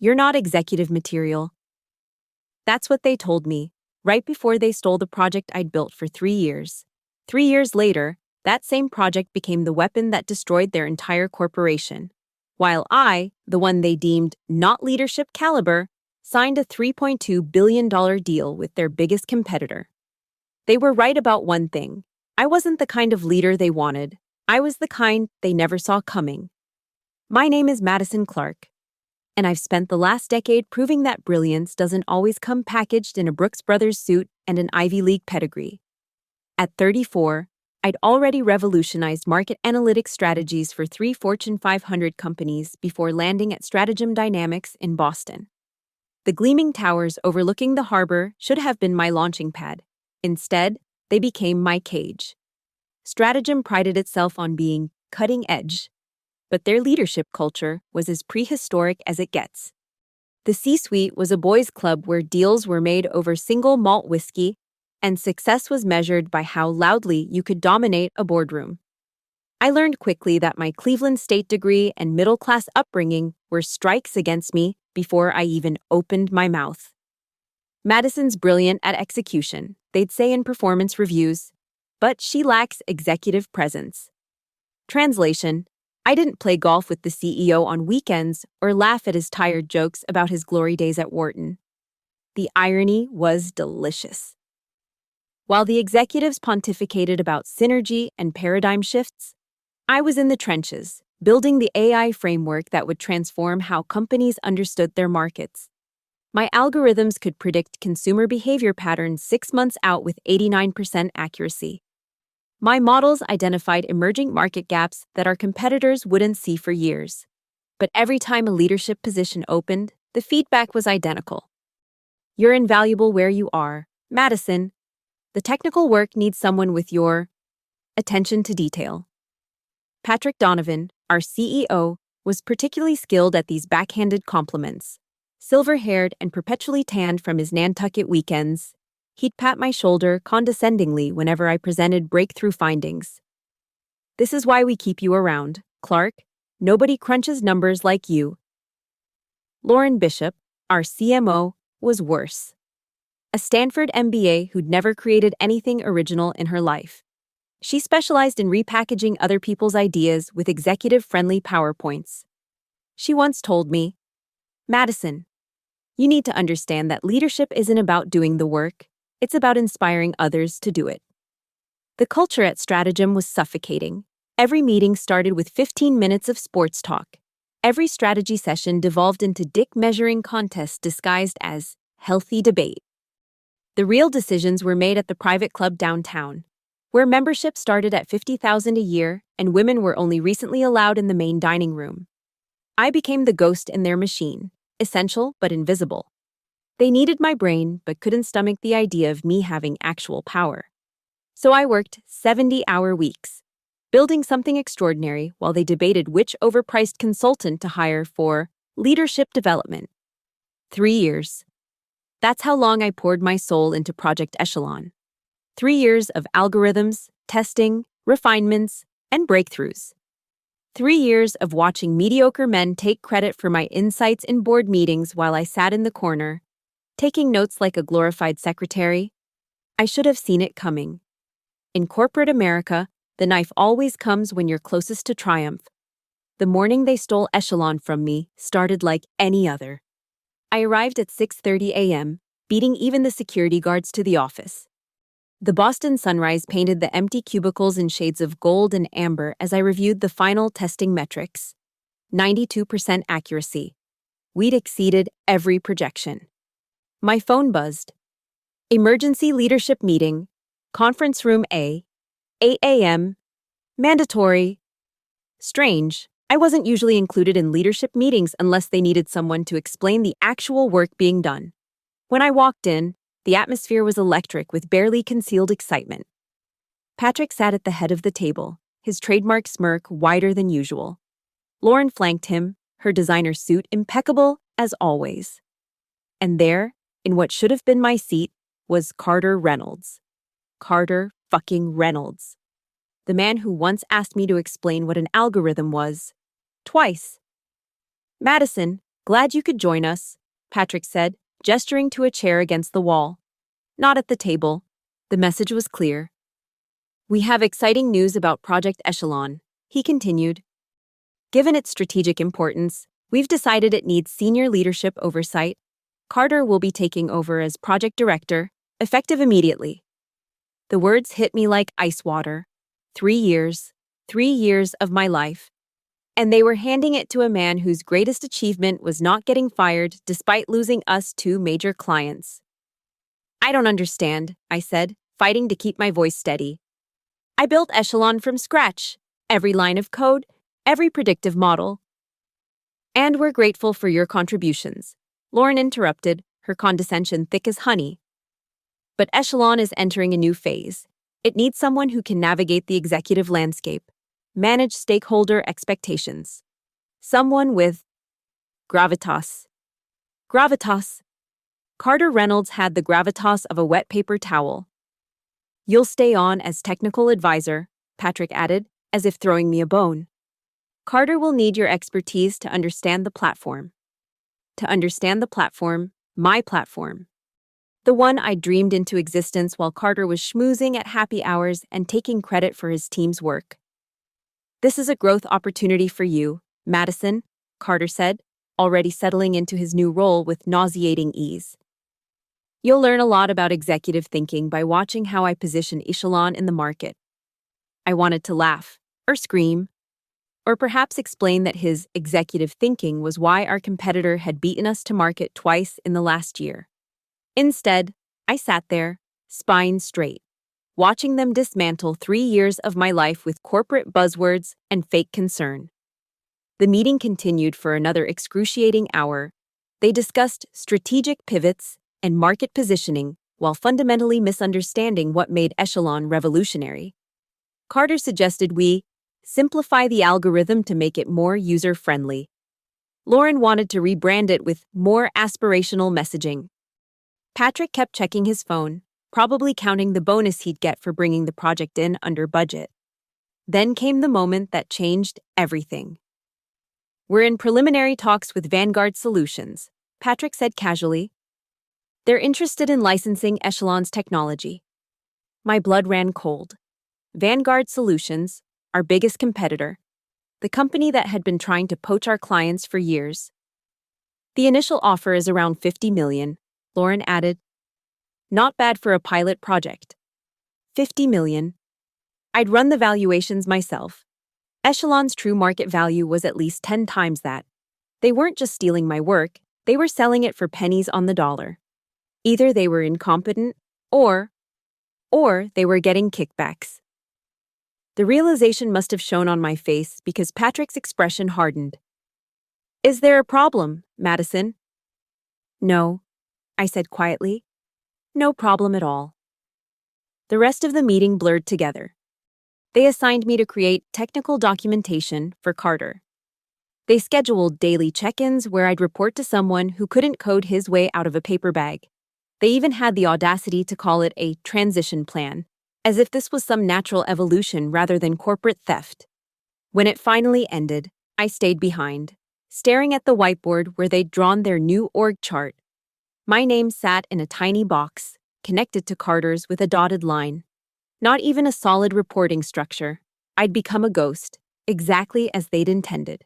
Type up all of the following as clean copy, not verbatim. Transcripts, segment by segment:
"You're not executive material." That's what they told me, right before they stole the project I'd built for 3 years. 3 years later, that same project became the weapon that destroyed their entire corporation. While I, the one they deemed not leadership caliber, signed a $3.2 billion deal with their biggest competitor. They were right about one thing. I wasn't the kind of leader they wanted. I was the kind they never saw coming. My name is Madison Clark, and I've spent the last decade proving that brilliance doesn't always come packaged in a Brooks Brothers suit and an Ivy League pedigree. At 34, I'd already revolutionized market analytics strategies for 3 Fortune 500 companies before landing at Stratagem Dynamics in Boston. The gleaming towers overlooking the harbor should have been my launching pad. Instead, they became my cage. Stratagem prided itself on being cutting edge, but their leadership culture was as prehistoric as it gets. The C-suite was a boys' club where deals were made over single malt whiskey, and success was measured by how loudly you could dominate a boardroom. I learned quickly that my Cleveland State degree and middle-class upbringing were strikes against me before I even opened my mouth. Madison's brilliant at execution, they'd say in performance reviews, but she lacks executive presence. Translation: I didn't play golf with the CEO on weekends or laugh at his tired jokes about his glory days at Wharton. The irony was delicious. While the executives pontificated about synergy and paradigm shifts, I was in the trenches, building the AI framework that would transform how companies understood their markets. My algorithms could predict consumer behavior patterns 6 months out with 89% accuracy. My models identified emerging market gaps that our competitors wouldn't see for years. But every time a leadership position opened, the feedback was identical. "You're invaluable where you are, Madison. The technical work needs someone with your attention to detail." Patrick Donovan, our CEO, was particularly skilled at these backhanded compliments. Silver-haired and perpetually tanned from his Nantucket weekends, he'd pat my shoulder condescendingly whenever I presented breakthrough findings. "This is why we keep you around, Clark. Nobody crunches numbers like you." Lauren Bishop, our CMO, was worse. A Stanford MBA who'd never created anything original in her life. She specialized in repackaging other people's ideas with executive-friendly PowerPoints. She once told me, "Madison, you need to understand that leadership isn't about doing the work, it's about inspiring others to do it." The culture at Stratagem was suffocating. Every meeting started with 15 minutes of sports talk. Every strategy session devolved into dick-measuring contests disguised as healthy debate. The real decisions were made at the private club downtown, where membership started at $50,000 a year and women were only recently allowed in the main dining room. I became the ghost in their machine, essential but invisible. They needed my brain but couldn't stomach the idea of me having actual power. So I worked 70-hour weeks, building something extraordinary while they debated which overpriced consultant to hire for leadership development. 3 years. That's how long I poured my soul into Project Echelon. 3 years of algorithms, testing, refinements, and breakthroughs. 3 years of watching mediocre men take credit for my insights in board meetings while I sat in the corner, taking notes like a glorified secretary. I should have seen it coming. In corporate America, the knife always comes when you're closest to triumph. The morning they stole Echelon from me started like any other. I arrived at 6:30 a.m., beating even the security guards to the office. The Boston sunrise painted the empty cubicles in shades of gold and amber as I reviewed the final testing metrics. 92% accuracy. We'd exceeded every projection. My phone buzzed. Emergency leadership meeting. Conference room A. 8 a.m. Mandatory. Strange. I wasn't usually included in leadership meetings unless they needed someone to explain the actual work being done. When I walked in, the atmosphere was electric with barely concealed excitement. Patrick sat at the head of the table, his trademark smirk wider than usual. Lauren flanked him, her designer suit impeccable as always. And there, in what should have been my seat, was Carter Reynolds. Carter fucking Reynolds. The man who once asked me to explain what an algorithm was. Twice. "Madison, Glad you could join us, Patrick said, gesturing to a chair against the wall. Not at the table. The message was clear. We have exciting news about Project Echelon, he continued. Given its strategic importance, we've decided it needs senior leadership oversight. Carter will be taking over as project director, effective immediately. The words hit me like ice water. 3 years. 3 years of my life. And they were handing it to a man whose greatest achievement was not getting fired despite losing us 2 major clients. I don't understand, I said, fighting to keep my voice steady. I built Echelon from scratch. Every line of code, every predictive model. And we're grateful for your contributions, Lauren interrupted, her condescension thick as honey. But Echelon is entering a new phase. It needs someone who can navigate the executive landscape, manage stakeholder expectations. Someone with gravitas. Gravitas. Carter Reynolds had the gravitas of a wet paper towel. You'll stay on as technical advisor, Patrick added, as if throwing me a bone. Carter will need your expertise to understand the platform. To understand the platform, my platform. The one I dreamed into existence while Carter was schmoozing at happy hours and taking credit for his team's work. This is a growth opportunity for you, Madison, Carter said, already settling into his new role with nauseating ease. You'll learn a lot about executive thinking by watching how I position Echelon in the market. I wanted to laugh, or scream, or perhaps explain that his executive thinking was why our competitor had beaten us to market twice in the last year. Instead, I sat there, spine straight, watching them dismantle 3 years of my life with corporate buzzwords and fake concern. The meeting continued for another excruciating hour. They discussed strategic pivots and market positioning while fundamentally misunderstanding what made Echelon revolutionary. Carter suggested we simplify the algorithm to make it more user-friendly. Lauren wanted to rebrand it with more aspirational messaging. Patrick kept checking his phone, probably counting the bonus he'd get for bringing the project in under budget. Then came the moment that changed everything. We're in preliminary talks with Vanguard Solutions, Patrick said casually. They're interested in licensing Echelon's technology. My blood ran cold. Vanguard Solutions, our biggest competitor, the company that had been trying to poach our clients for years. The initial offer is around $50 million, Lauren added. Not bad for a pilot project. $50 million. I'd run the valuations myself. Echelon's true market value was at least 10 times that. They weren't just stealing my work, they were selling it for pennies on the dollar. Either they were incompetent, or they were getting kickbacks. The realization must have shown on my face because Patrick's expression hardened. Is there a problem, Madison? No, I said quietly. No problem at all. The rest of the meeting blurred together. They assigned me to create technical documentation for Carter. They scheduled daily check-ins where I'd report to someone who couldn't code his way out of a paper bag. They even had the audacity to call it a transition plan, as if this was some natural evolution rather than corporate theft. When it finally ended, I stayed behind, staring at the whiteboard where they'd drawn their new org chart. My name sat in a tiny box, connected to Carter's with a dotted line. Not even a solid reporting structure. I'd become a ghost, exactly as they'd intended.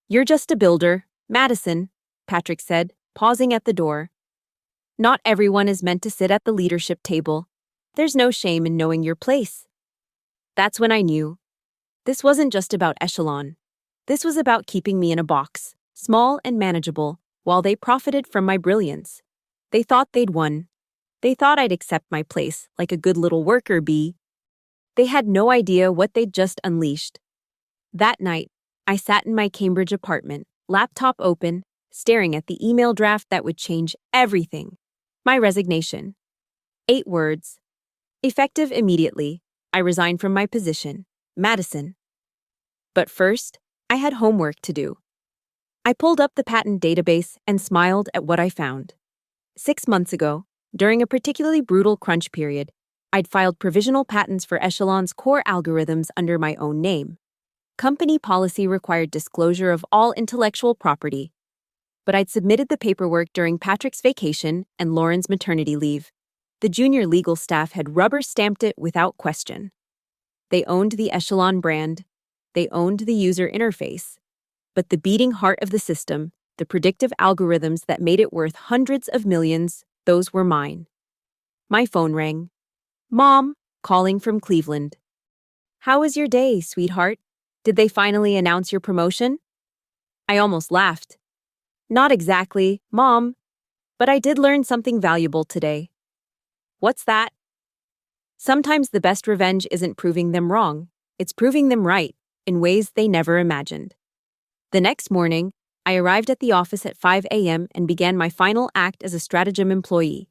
You're just a builder, Madison, Patrick said, pausing at the door. Not everyone is meant to sit at the leadership table. There's no shame in knowing your place. That's when I knew. This wasn't just about Echelon. This was about keeping me in a box, small and manageable, while they profited from my brilliance. They thought they'd won. They thought I'd accept my place like a good little worker bee. They had no idea what they'd just unleashed. That night, I sat in my Cambridge apartment, laptop open, staring at the email draft that would change everything. My resignation. 8 words. Effective immediately, I resigned from my position, Madison. But first, I had homework to do. I pulled up the patent database and smiled at what I found. 6 months ago, during a particularly brutal crunch period, I'd filed provisional patents for Echelon's core algorithms under my own name. Company policy required disclosure of all intellectual property. But I'd submitted the paperwork during Patrick's vacation and Lauren's maternity leave. The junior legal staff had rubber-stamped it without question. They owned the Echelon brand. They owned the user interface. But the beating heart of the system, the predictive algorithms that made it worth hundreds of millions, those were mine. My phone rang. Mom, calling from Cleveland. How was your day, sweetheart? Did they finally announce your promotion? I almost laughed. Not exactly, Mom, but I did learn something valuable today. What's that? Sometimes the best revenge isn't proving them wrong, it's proving them right, in ways they never imagined. The next morning, I arrived at the office at 5 a.m. and began my final act as a Stratagem employee.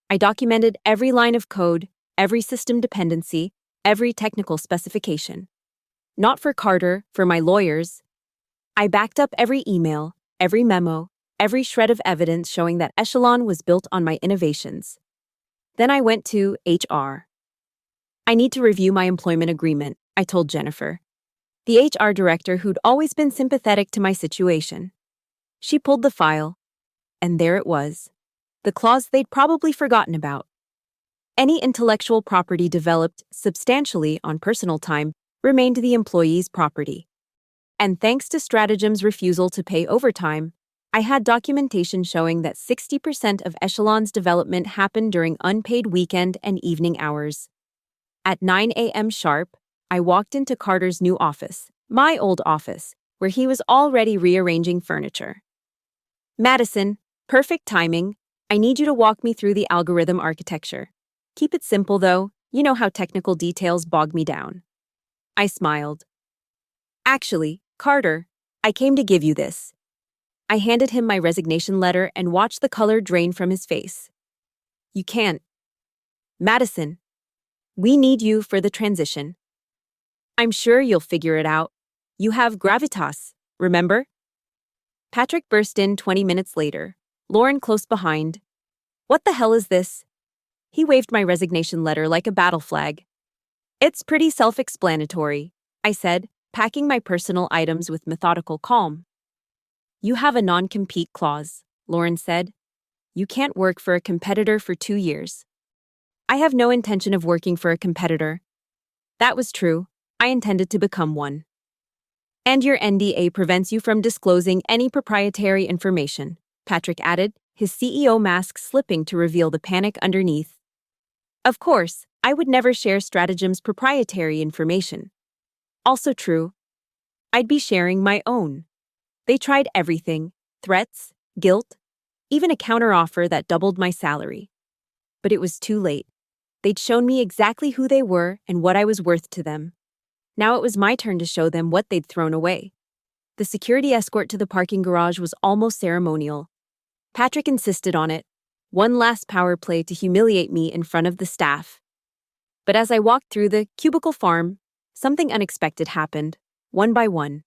I documented every line of code, every system dependency, every technical specification. Not for Carter, for my lawyers. I backed up every email, every memo, every shred of evidence showing that Echelon was built on my innovations. Then I went to HR. I need to review my employment agreement, I told Jennifer, the HR director who'd always been sympathetic to my situation. She pulled the file, and there it was, the clause they'd probably forgotten about. Any intellectual property developed substantially on personal time remained the employee's property. And thanks to Stratagem's refusal to pay overtime, I had documentation showing that 60% of Echelon's development happened during unpaid weekend and evening hours. At 9 a.m. sharp, I walked into Carter's new office, my old office, where he was already rearranging furniture. Madison, perfect timing. I need you to walk me through the algorithm architecture. Keep it simple, though. You know how technical details bog me down. I smiled. Actually, Carter, I came to give you this. I handed him my resignation letter and watched the color drain from his face. You can't. Madison, we need you for the transition. I'm sure you'll figure it out. You have gravitas, remember? Patrick burst in 20 minutes later, Lauren close behind. What the hell is this? He waved my resignation letter like a battle flag. It's pretty self-explanatory, I said, packing my personal items with methodical calm. You have a non-compete clause, Lauren said. You can't work for a competitor for 2 years. I have no intention of working for a competitor. That was true. I intended to become one. And your NDA prevents you from disclosing any proprietary information, Patrick added, his CEO mask slipping to reveal the panic underneath. Of course, I would never share Stratagem's proprietary information. Also true, I'd be sharing my own. They tried everything, threats, guilt, even a counteroffer that doubled my salary. But it was too late. They'd shown me exactly who they were and what I was worth to them. Now it was my turn to show them what they'd thrown away. The security escort to the parking garage was almost ceremonial. Patrick insisted on it, one last power play to humiliate me in front of the staff. But as I walked through the cubicle farm, something unexpected happened, one by one.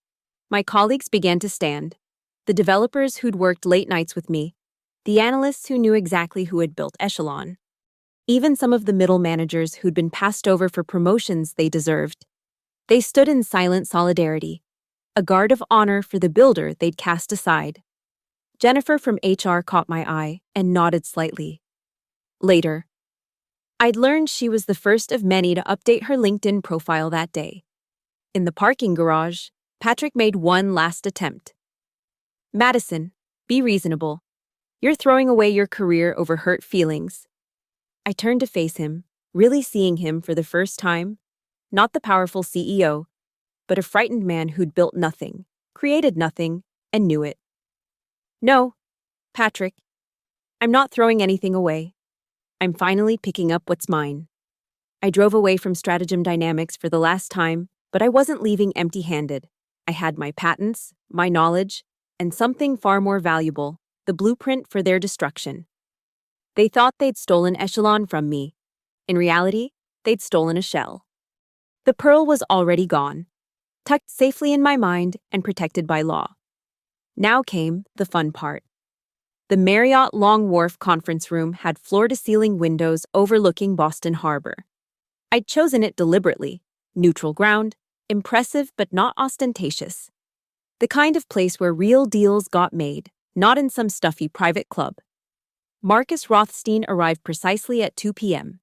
My colleagues began to stand, the developers who'd worked late nights with me, the analysts who knew exactly who had built Echelon, even some of the middle managers who'd been passed over for promotions they deserved. They stood in silent solidarity, a guard of honor for the builder they'd cast aside. Jennifer from HR caught my eye and nodded slightly. Later, I'd learned she was the first of many to update her LinkedIn profile that day. In the parking garage, Patrick made one last attempt. Madison, be reasonable. You're throwing away your career over hurt feelings. I turned to face him, really seeing him for the first time, not the powerful CEO, but a frightened man who'd built nothing, created nothing, and knew it. No, Patrick, I'm not throwing anything away. I'm finally picking up what's mine. I drove away from Stratagem Dynamics for the last time, but I wasn't leaving empty-handed. I had my patents, my knowledge, and something far more valuable, the blueprint for their destruction. They thought they'd stolen Echelon from me. In reality, they'd stolen a shell. The pearl was already gone, tucked safely in my mind and protected by law. Now came the fun part. The Marriott Long Wharf conference room had floor-to-ceiling windows overlooking Boston Harbor. I'd chosen it deliberately, neutral ground, impressive but not ostentatious. The kind of place where real deals got made, not in some stuffy private club. Marcus Rothstein arrived precisely at 2 p.m.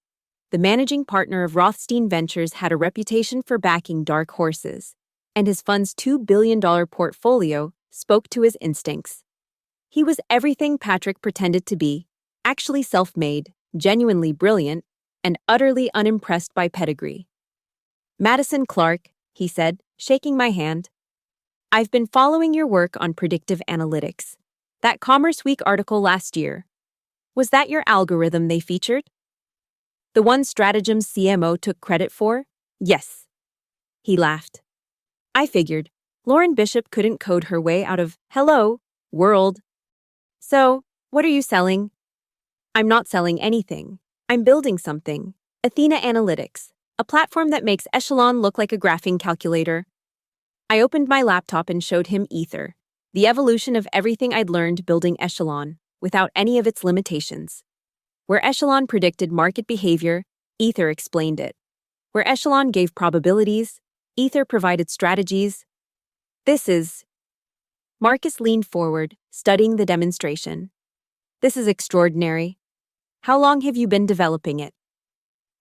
The managing partner of Rothstein Ventures had a reputation for backing dark horses, and his fund's $2 billion portfolio spoke to his instincts. He was everything Patrick pretended to be, actually self-made, genuinely brilliant, and utterly unimpressed by pedigree. "Madison Clark," he said, shaking my hand. "I've been following your work on predictive analytics. That Commerce Week article last year. Was that your algorithm they featured? The one Strategem's CMO took credit for? Yes." He laughed. "I figured. Lauren Bishop couldn't code her way out of hello, world. So, what are you selling?" "I'm not selling anything. I'm building something. Athena Analytics, a platform that makes Echelon look like a graphing calculator." I opened my laptop and showed him Ether, the evolution of everything I'd learned building Echelon, without any of its limitations. Where Echelon predicted market behavior, Ether explained it. Where Echelon gave probabilities, Ether provided strategies. This is... Marcus leaned forward, studying the demonstration. "This is extraordinary. How long have you been developing it?"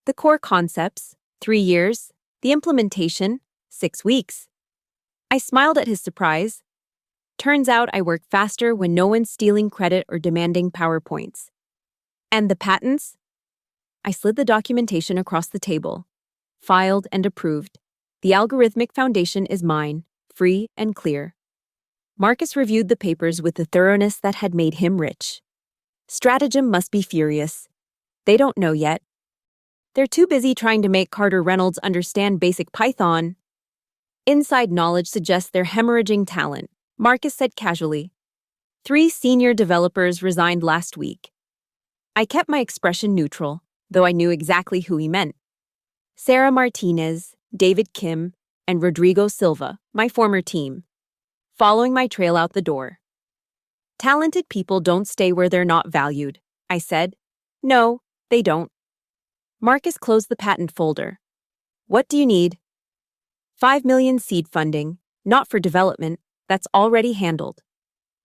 "The core concepts, 3 years. The implementation, 6 weeks." I smiled at his surprise. Turns out I work faster when no one's stealing credit or demanding PowerPoints. "And the patents?" I slid the documentation across the table. "Filed and approved. The algorithmic foundation is mine, free and clear." Marcus reviewed the papers with the thoroughness that had made him rich. Stratagem must be furious. They don't know yet. They're too busy trying to make Carter Reynolds understand basic Python. Inside knowledge suggests they're hemorrhaging talent, Marcus said casually. 3 senior developers resigned last week. I kept my expression neutral, though I knew exactly who he meant. Sarah Martinez, David Kim, and Rodrigo Silva, my former team, following my trail out the door. "Talented people don't stay where they're not valued," I said. "No, they don't." Marcus closed the patent folder. "What do you need?" $5 million seed funding, not for development, that's already handled.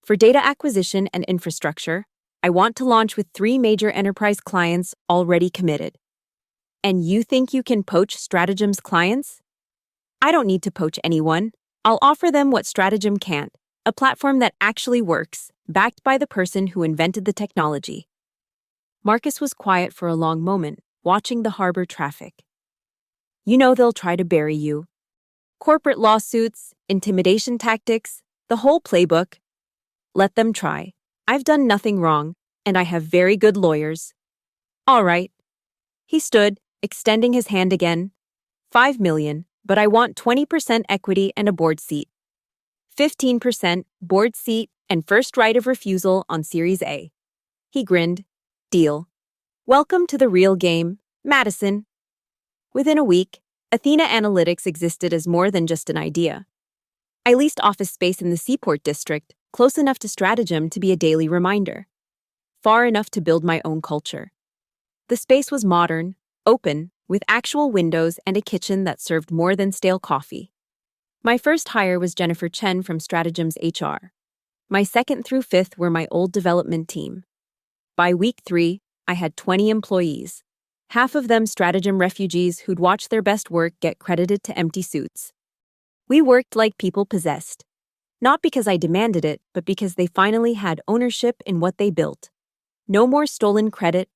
For data acquisition and infrastructure, I want to launch with 3 major enterprise clients already committed. And you think you can poach Stratagem's clients? I don't need to poach anyone. I'll offer them what Stratagem can't, a platform that actually works, backed by the person who invented the technology. Marcus was quiet for a long moment, watching the harbor traffic. "You know they'll try to bury you. Corporate lawsuits, intimidation tactics, the whole playbook. Let them try. I've done nothing wrong, and I have very good lawyers." "All right." He stood, extending his hand again. $5 million, but I want 20% equity and a board seat. 15% board seat and first right of refusal on Series A. He grinned. "Deal. Welcome to the real game, Madison." Within a week, Athena Analytics existed as more than just an idea. I leased office space in the Seaport District, close enough to Stratagem to be a daily reminder. Far enough to build my own culture. The space was modern, open, with actual windows and a kitchen that served more than stale coffee. My first hire was Jennifer Chen from Stratagem's HR. My second through fifth were my old development team. By week 3, I had 20 employees, half of them Stratagem refugees who'd watched their best work get credited to empty suits. We worked like people possessed. Not because I demanded it, but because they finally had ownership in what they built. No more stolen credit,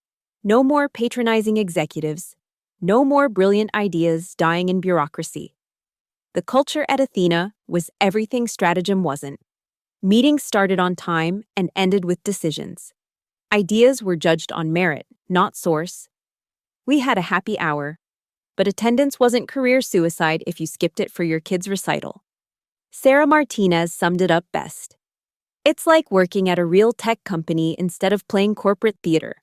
no more patronizing executives, no more brilliant ideas dying in bureaucracy. The culture at Athena was everything Stratagem wasn't. Meetings started on time and ended with decisions. Ideas were judged on merit, not source. We had a happy hour, but attendance wasn't career suicide if you skipped it for your kid's recital. Sarah Martinez summed it up best. "It's like working at a real tech company instead of playing corporate theater."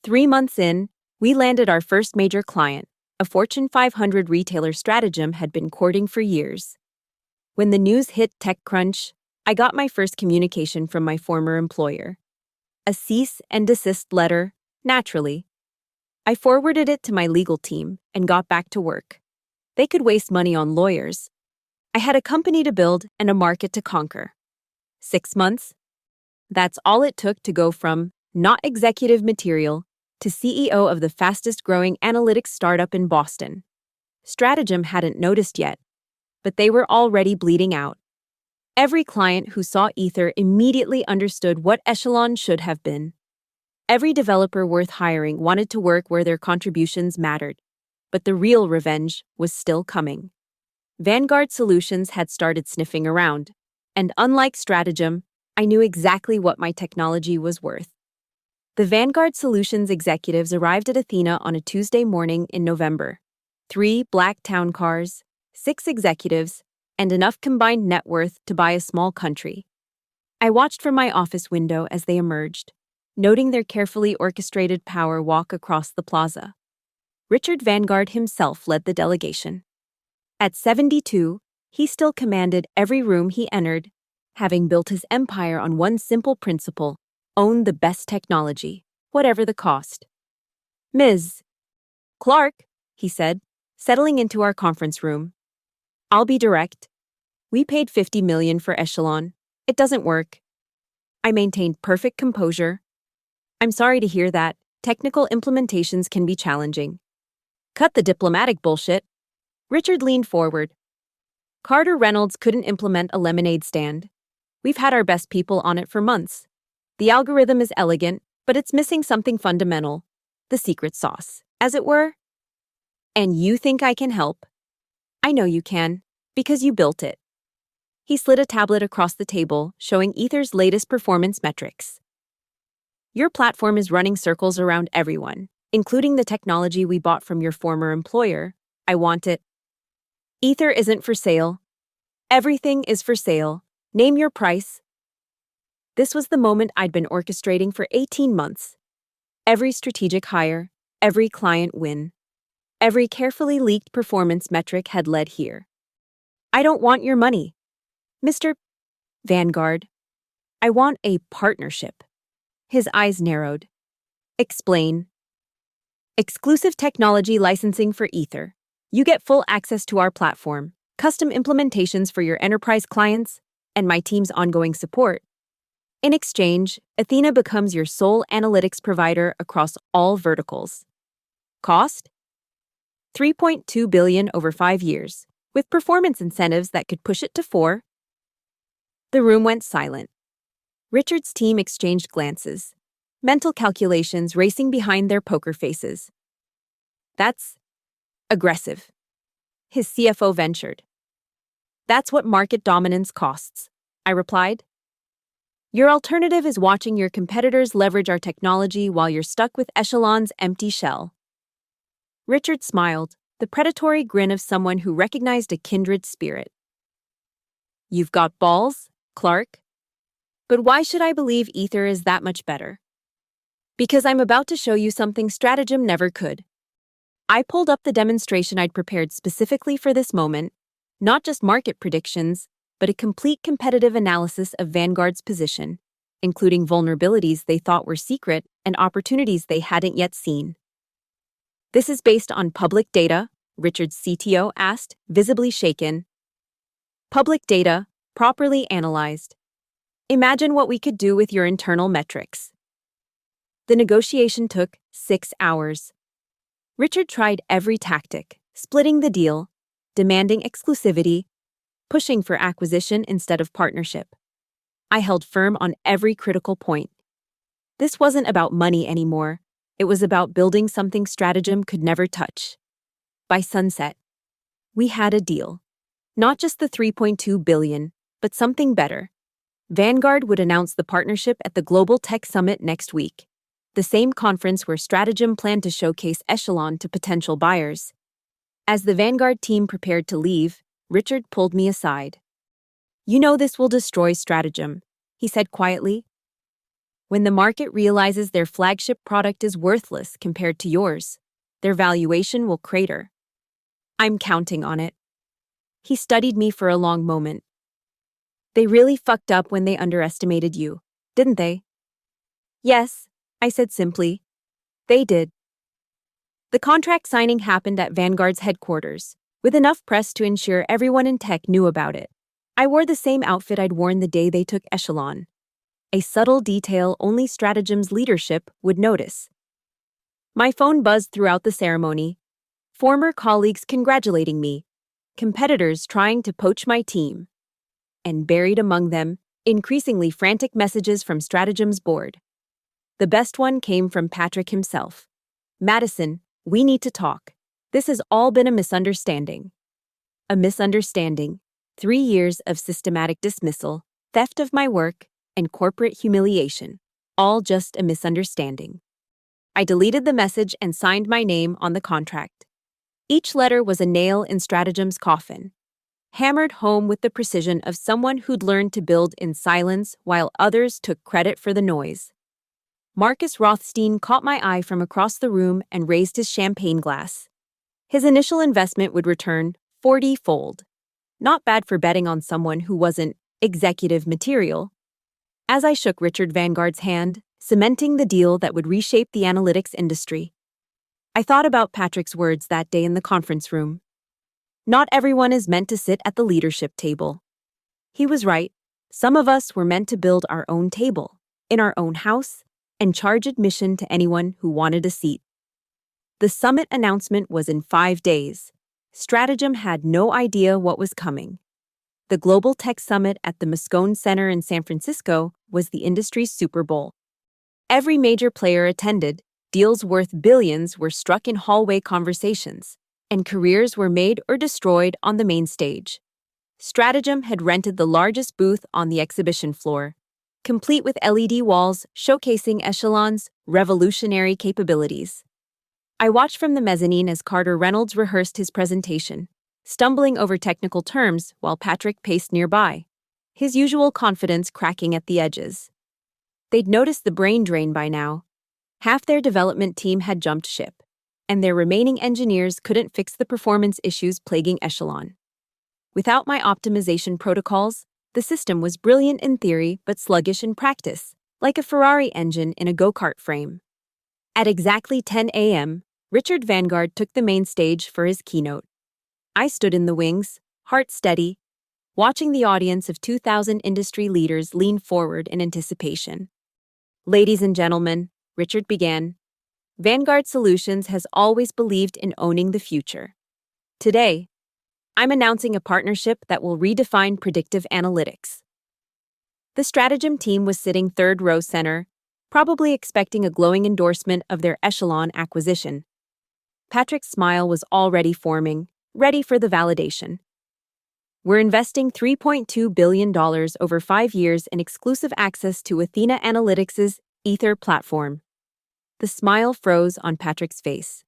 3 months in, we landed our first major client, a Fortune 500 retailer Stratagem had been courting for years. When the news hit TechCrunch, I got my first communication from my former employer. A cease and desist letter, naturally. I forwarded it to my legal team and got back to work. They could waste money on lawyers. I had a company to build and a market to conquer. 6 months, That's all it took to go from not executive material to CEO of the fastest growing analytics startup in Boston. Stratagem hadn't noticed yet, but they were already bleeding out. Every client who saw Ether immediately understood what Echelon should have been. Every developer worth hiring wanted to work where their contributions mattered, but the real revenge was still coming. Vanguard Solutions had started sniffing around, and unlike Stratagem, I knew exactly what my technology was worth. The Vanguard Solutions executives arrived at Athena on a Tuesday morning in November. 3 black town cars, 6 executives, and enough combined net worth to buy a small country. I watched from my office window as they emerged, noting their carefully orchestrated power walk across the plaza. Richard Vanguard himself led the delegation. At 72, he still commanded every room he entered, having built his empire on one simple principle: own the best technology, whatever the cost. Ms. Clark, he said, settling into our conference room. I'll be direct. We paid $50 million for Echelon. It doesn't work. I maintained perfect composure. I'm sorry to hear that. Technical implementations can be challenging. Cut the diplomatic bullshit. Richard leaned forward. Carter Reynolds couldn't implement a lemonade stand. We've had our best people on it for months. The algorithm is elegant, but it's missing something fundamental. The secret sauce, as it were. And you think I can help? I know you can, because you built it. He slid a tablet across the table, showing Ether's latest performance metrics. Your platform is running circles around everyone, including the technology we bought from your former employer. I want it. Ether isn't for sale. Everything is for sale. Name your price. This was the moment I'd been orchestrating for 18 months. Every strategic hire, every client win, every carefully leaked performance metric had led here. I don't want your money, Mr. Vanguard. I want a partnership. His eyes narrowed. Explain. Exclusive technology licensing for Ether. You get full access to our platform, custom implementations for your enterprise clients, and my team's ongoing support. In exchange, Athena becomes your sole analytics provider across all verticals. Cost? $3.2 billion over 5 years, with performance incentives that could push it to 4. The room went silent. Richard's team exchanged glances, mental calculations racing behind their poker faces. That's aggressive. His CFO ventured. That's what market dominance costs, I replied. Your alternative is watching your competitors leverage our technology while you're stuck with Echelon's empty shell. Richard smiled, the predatory grin of someone who recognized a kindred spirit. You've got balls, Clark. But why should I believe Ether is that much better? Because I'm about to show you something Stratagem never could. I pulled up the demonstration I'd prepared specifically for this moment, not just market predictions, but a complete competitive analysis of Vanguard's position, including vulnerabilities they thought were secret and opportunities they hadn't yet seen. This is based on public data, Richard's CTO asked, visibly shaken. Public data, properly analyzed. Imagine what we could do with your internal metrics. The negotiation took 6 hours. Richard tried every tactic, splitting the deal, demanding exclusivity, pushing for acquisition instead of partnership. I held firm on every critical point. This wasn't about money anymore. It was about building something Stratagem could never touch. By sunset, we had a deal. Not just the $3.2 billion, but something better. Vanguard would announce the partnership at the Global Tech Summit next week, the same conference where Stratagem planned to showcase Echelon to potential buyers. As the Vanguard team prepared to leave, Richard pulled me aside. You know this will destroy Stratagem, he said quietly. When the market realizes their flagship product is worthless compared to yours, their valuation will crater. I'm counting on it. He studied me for a long moment. They really fucked up when they underestimated you, didn't they? Yes, I said simply. They did. The contract signing happened at Vanguard's headquarters, with enough press to ensure everyone in tech knew about it. I wore the same outfit I'd worn the day they took Echelon. a subtle detail only Stratagem's leadership would notice. My phone buzzed throughout the ceremony, former colleagues congratulating me, competitors trying to poach my team, and buried among them, increasingly frantic messages from Stratagem's board. The best one came from Patrick himself. Madison, we need to talk. This has all been a misunderstanding. A misunderstanding. 3 years of systematic dismissal, theft of my work, and corporate humiliation. All just a misunderstanding. I deleted the message and signed my name on the contract. Each letter was a nail in Stratagem's coffin, hammered home with the precision of someone who'd learned to build in silence while others took credit for the noise. Marcus Rothstein caught my eye from across the room and raised his champagne glass. His initial investment would return 40-fold. Not bad for betting on someone who wasn't executive material. As I shook Richard Vanguard's hand, cementing the deal that would reshape the analytics industry, I thought about Patrick's words that day in the conference room. Not everyone is meant to sit at the leadership table. He was right. Some of us were meant to build our own table, in our own house, and charge admission to anyone who wanted a seat. The summit announcement was in 5 days. Stratagem had no idea what was coming. The Global Tech Summit at the Moscone Center in San Francisco was the industry's Super Bowl. Every major player attended, deals worth billions were struck in hallway conversations, and careers were made or destroyed on the main stage. Stratagem had rented the largest booth on the exhibition floor, complete with LED walls showcasing Echelon's revolutionary capabilities. I watched from the mezzanine as Carter Reynolds rehearsed his presentation, stumbling over technical terms while Patrick paced nearby, his usual confidence cracking at the edges. They'd noticed the brain drain by now. Half their development team had jumped ship, and their remaining engineers couldn't fix the performance issues plaguing Echelon. Without my optimization protocols, the system was brilliant in theory but sluggish in practice, like a Ferrari engine in a go-kart frame. At exactly 10 a.m., Richard Vanguard took the main stage for his keynote. I stood in the wings, heart steady, watching the audience of 2,000 industry leaders lean forward in anticipation. Ladies and gentlemen, Richard began, Vanguard Solutions has always believed in owning the future. Today, I'm announcing a partnership that will redefine predictive analytics. The Stratagem team was sitting third row center, probably expecting a glowing endorsement of their Echelon acquisition. Patrick's smile was already forming, ready for the validation. We're investing $3.2 billion over 5 years in exclusive access to Athena Analytics' Ether platform. The smile froze on Patrick's face.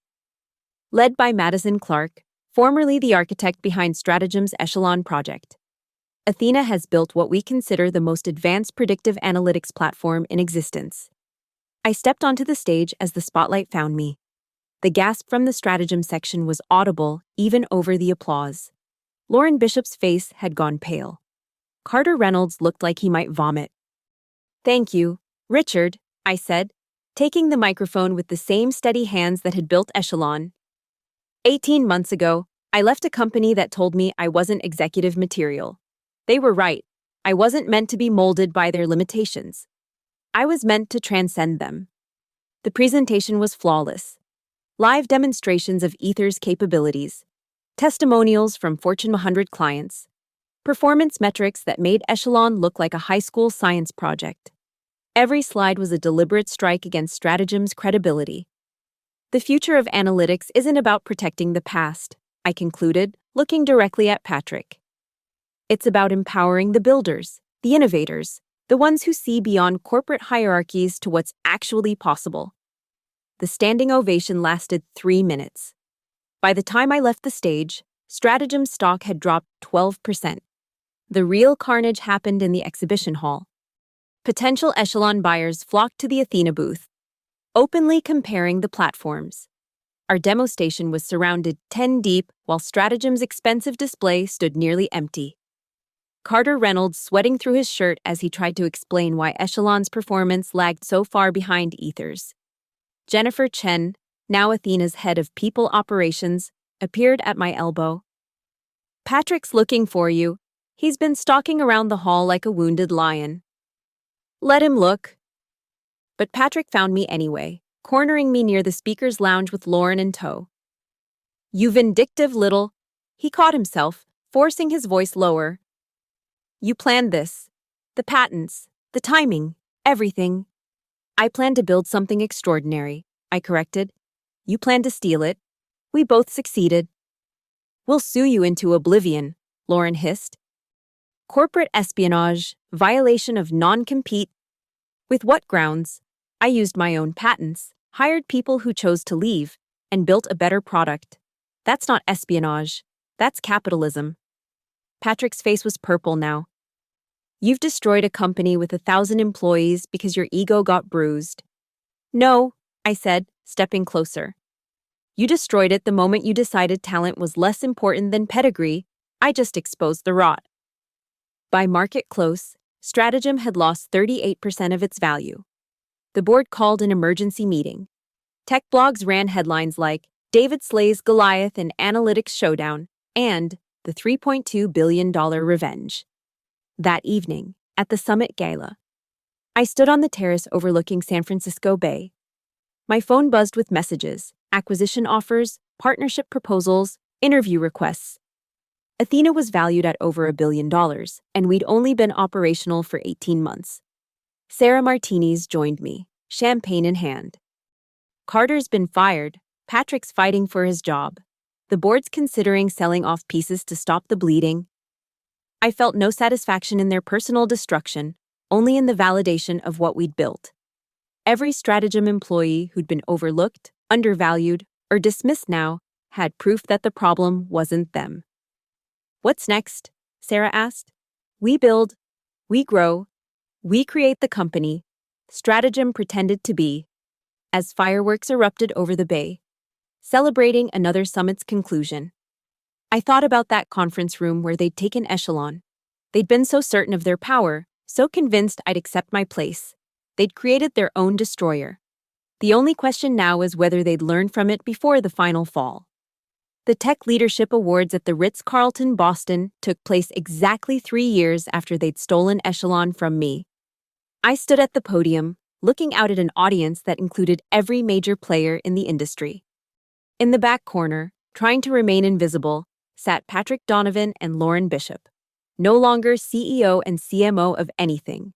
Led by Madison Clark, formerly the architect behind Stratagem's Echelon project, Athena has built what we consider the most advanced predictive analytics platform in existence. I stepped onto the stage as the spotlight found me. The gasp from the Stratagem section was audible even over the applause. Lauren Bishop's face had gone pale. Carter Reynolds looked like he might vomit. Thank you, Richard, I said, taking the microphone with the same steady hands that had built Echelon. 18 months ago, I left a company that told me I wasn't executive material. They were right. I wasn't meant to be molded by their limitations. I was meant to transcend them. The presentation was flawless. Live demonstrations of Ether's capabilities, testimonials from Fortune 100 clients, performance metrics that made Echelon look like a high school science project. Every slide was a deliberate strike against Stratagem's credibility. The future of analytics isn't about protecting the past, I concluded, looking directly at Patrick. It's about empowering the builders, the innovators, the ones who see beyond corporate hierarchies to what's actually possible. The standing ovation lasted 3 minutes. By the time I left the stage, Stratagem's stock had dropped 12%. The real carnage happened in the exhibition hall. Potential Echelon buyers flocked to the Athena booth, openly comparing the platforms. Our demo station was surrounded 10 deep, while Stratagem's expensive display stood nearly empty. Carter Reynolds sweating through his shirt as he tried to explain why Echelon's performance lagged so far behind Ether's. Jennifer Chen, now Athena's head of people operations, appeared at my elbow. Patrick's looking for you. He's been stalking around the hall like a wounded lion. Let him look. But Patrick found me anyway, cornering me near the speaker's lounge with Lauren in tow. You vindictive little... He caught himself, forcing his voice lower. You planned this. The patents, the timing, everything. I planned to build something extraordinary, I corrected. You planned to steal it. We both succeeded. We'll sue you into oblivion, Lauren hissed. Corporate espionage, violation of non-compete. With what grounds? I used my own patents, hired people who chose to leave, and built a better product. That's not espionage. That's capitalism. Patrick's face was purple now. You've destroyed a company with 1,000 employees because your ego got bruised. No, I said, stepping closer. You destroyed it the moment you decided talent was less important than pedigree. I just exposed the rot. By market close, Stratagem had lost 38% of its value. The board called an emergency meeting. Tech blogs ran headlines like David slays Goliath in Analytics Showdown and the $3.2 billion revenge. That evening, at the Summit Gala, I stood on the terrace overlooking San Francisco Bay. My phone buzzed with messages, acquisition offers, partnership proposals, interview requests. Athena was valued at over $1 billion, and we'd only been operational for 18 months. Sarah Martinez joined me, champagne in hand. Carter's been fired. Patrick's fighting for his job. The board's considering selling off pieces to stop the bleeding. I felt no satisfaction in their personal destruction, only in the validation of what we'd built. Every Stratagem employee who'd been overlooked, undervalued, or dismissed now had proof that the problem wasn't them. What's next? Sarah asked. We build, we grow, we create the company Stratagem pretended to be, as fireworks erupted over the bay, celebrating another summit's conclusion. I thought about that conference room where they'd taken echelon. They'd been so certain of their power, so convinced I'd accept my place. They'd created their own destroyer. The only question now is whether they'd learn from it before the final fall. The Tech Leadership Awards at the Ritz-Carlton, Boston, took place exactly 3 years after they'd stolen echelon from me. I stood at the podium, looking out at an audience that included every major player in the industry. In the back corner, trying to remain invisible, sat Patrick Donovan and Lauren Bishop, no longer CEO and CMO of anything,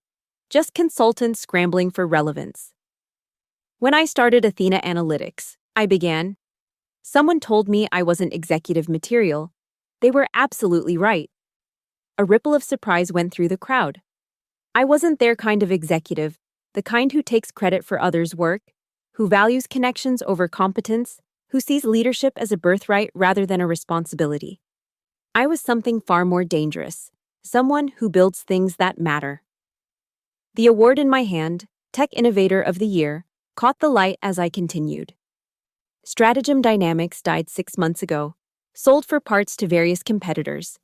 just consultants scrambling for relevance. When I started Athena Analytics, I began. Someone told me I wasn't executive material. They were absolutely right. A ripple of surprise went through the crowd. I wasn't their kind of executive, the kind who takes credit for others' work, who values connections over competence, who sees leadership as a birthright rather than a responsibility. I was something far more dangerous, someone who builds things that matter. The award in my hand, Tech Innovator of the Year, caught the light as I continued. Stratagem Dynamics died 6 months ago, sold for parts to various competitors.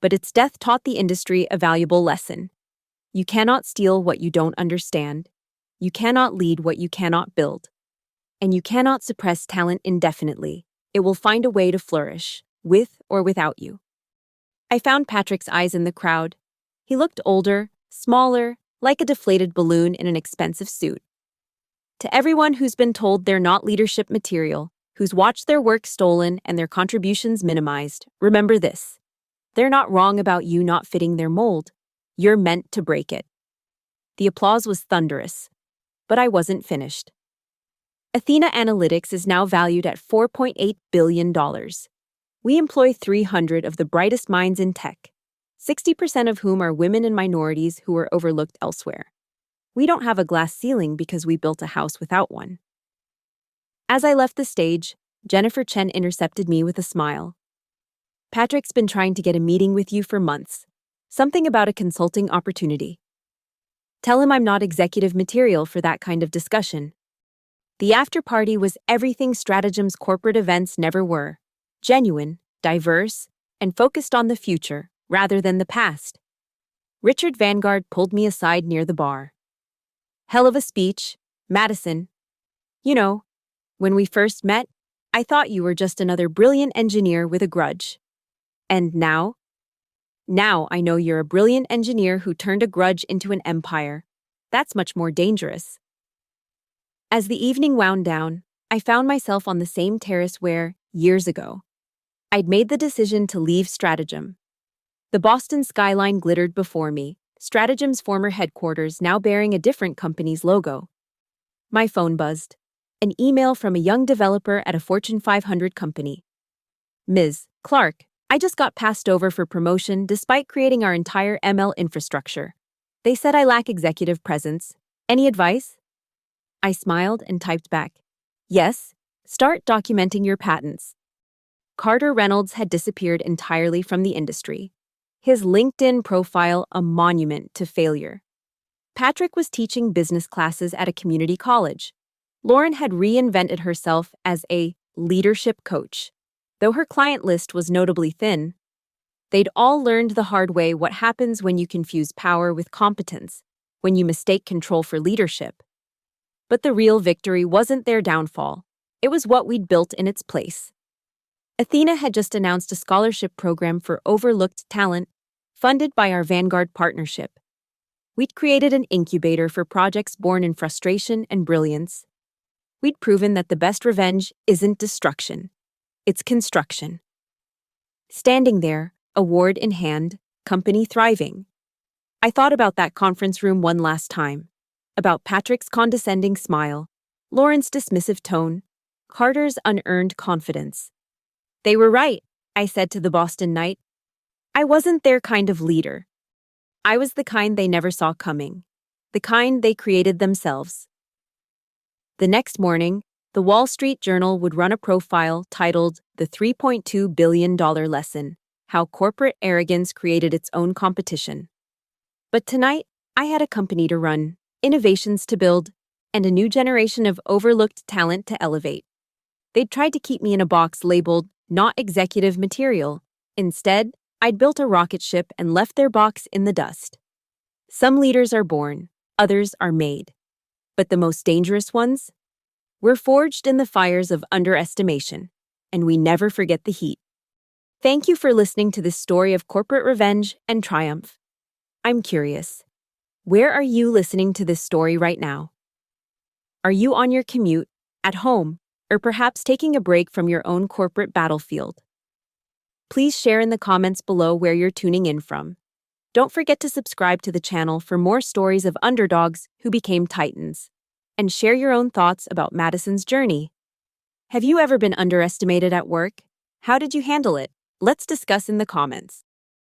But its death taught the industry a valuable lesson. You cannot steal what you don't understand. You cannot lead what you cannot build. And you cannot suppress talent indefinitely. It will find a way to flourish, with or without you. I found Patrick's eyes in the crowd. He looked older, smaller, like a deflated balloon in an expensive suit. To everyone who's been told they're not leadership material, who's watched their work stolen and their contributions minimized, remember this. They're not wrong about you not fitting their mold. You're meant to break it. The applause was thunderous, but I wasn't finished. Athena Analytics is now valued at $4.8 billion. We employ 300 of the brightest minds in tech, 60% of whom are women and minorities who are overlooked elsewhere. We don't have a glass ceiling because we built a house without one. As I left the stage, Jennifer Chen intercepted me with a smile. Patrick's been trying to get a meeting with you for months. Something about a consulting opportunity. Tell him I'm not executive material for that kind of discussion. The after-party was everything Stratagem's corporate events never were. Genuine, diverse, and focused on the future rather than the past. Richard Vanguard pulled me aside near the bar. Hell of a speech, Madison. You know, when we first met, I thought you were just another brilliant engineer with a grudge. And now I know you're a brilliant engineer who turned a grudge into an empire. That's much more dangerous. As the evening wound down, I found myself on the same terrace where, years ago, I'd made the decision to leave Stratagem. The Boston skyline glittered before me, Stratagem's former headquarters now bearing a different company's logo. My phone buzzed. An email from a young developer at a Fortune 500 company. Ms. Clark, I just got passed over for promotion despite creating our entire ML infrastructure. They said I lack executive presence. Any advice? I smiled and typed back, yes, start documenting your patents. Carter Reynolds had disappeared entirely from the industry. His LinkedIn profile a monument to failure. Patrick was teaching business classes at a community college. Lauren had reinvented herself as a leadership coach. Though her client list was notably thin, they'd all learned the hard way what happens when you confuse power with competence, when you mistake control for leadership. But the real victory wasn't their downfall. It was what we'd built in its place. Athena had just announced a scholarship program for overlooked talent, funded by our Vanguard partnership. We'd created an incubator for projects born in frustration and brilliance. We'd proven that the best revenge isn't destruction. It's construction. Standing there, award in hand, company thriving. I thought about that conference room one last time. About Patrick's condescending smile, Lauren's dismissive tone, Carter's unearned confidence. They were right, I said to the Boston Knight. I wasn't their kind of leader. I was the kind they never saw coming. The kind they created themselves. The next morning, the Wall Street Journal would run a profile titled The $3.2 billion Lesson, How Corporate Arrogance Created Its Own Competition. But tonight, I had a company to run, innovations to build, and a new generation of overlooked talent to elevate. They'd tried to keep me in a box labeled not executive material. Instead, I'd built a rocket ship and left their box in the dust. Some leaders are born, others are made. But the most dangerous ones? We're forged in the fires of underestimation, and we never forget the heat. Thank you for listening to this story of corporate revenge and triumph. I'm curious, where are you listening to this story right now? Are you on your commute, at home, or perhaps taking a break from your own corporate battlefield? Please share in the comments below where you're tuning in from. Don't forget to subscribe to the channel for more stories of underdogs who became titans. And share your own thoughts about Madison's journey. Have you ever been underestimated at work? How did you handle it? Let's discuss in the comments.